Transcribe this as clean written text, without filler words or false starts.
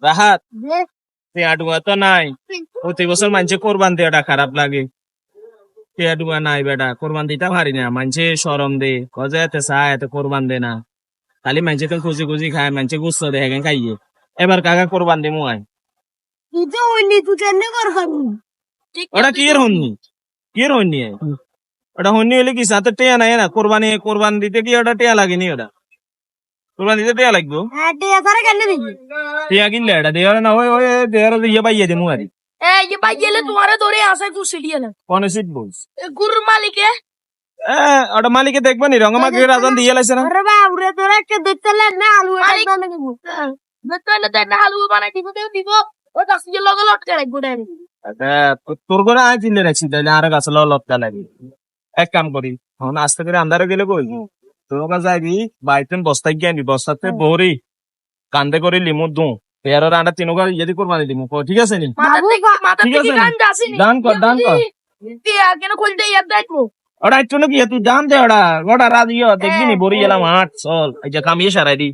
রাহাত টিয়া ডুয়া তো নাই প্রতি বছর মানুষে কোরবান দেওয়াটা খারাপ লাগে টিয়া ডুয়া নাই বেটা কোরবান দিতে পারি না মানুষে সরম দে কজে এতে চায় এতে কোরবান দে না খালি মানুষে তো খুঁজি খুঁজি খায় মানুষে গুস্ত দেখে কেন খাইয়ে এবার কাকা কোরবান দিমু আয় তুই তো হইনি তুই কেন করবি ওটা কি এর হননি কি এর হননি ওটা হননি হলে কি সাথে টিয়া নাই না কোরবান দিতে কি ওটা টিয়া লাগেনি ওটা কোরবান দিতে টিয়া লাগবো হ্যাঁ টিয়া সারা কেন দিবি টিয়া কিনলে এটা দেওয়ার না ওই ওই দেওয়ার ইয়ে পাইয়ে দিমু আরে ये भाई ये ले तुम्हारे दौरे यहाँ से कुछ सीढ़ियाँ ना কোনে সিট বলছ गुरु मालिक है ওটা মালিকে দেখবে নি রঙমাকে রাজন দিয়ে লাইছে না अरे बाप रे तोरा के दूध चले ना आलू मालिक बेटा ने तेरे आलू बना दिबो ओ 10 किलो का लौट के गुड़े তোর করে আজ চিনলে রাখছি তাহলে আর গাছ লটকা লাগে এক কাম করি এখন আস্তে করে আন্ধারে গেলে কই তোর কাছে যাবি বাইতেন বস্তায় গিয়ে আনবি বস্তাতে ভরি কান্দে করে লিমু দু পেয়ারের আন্ডা তিনবার ইয়ে কোরবানি দিমু ঠিক আছে নি माता ঠিক আছে गान जासी দান কর ते आगे ना खोल दे याद देखो ওটা একটু নাকি তুই দাম দে ওটা রাত ইয়ে দেখবি নি বড়ি এলাম হাট চল এই যে কামিয়ে সারাই দি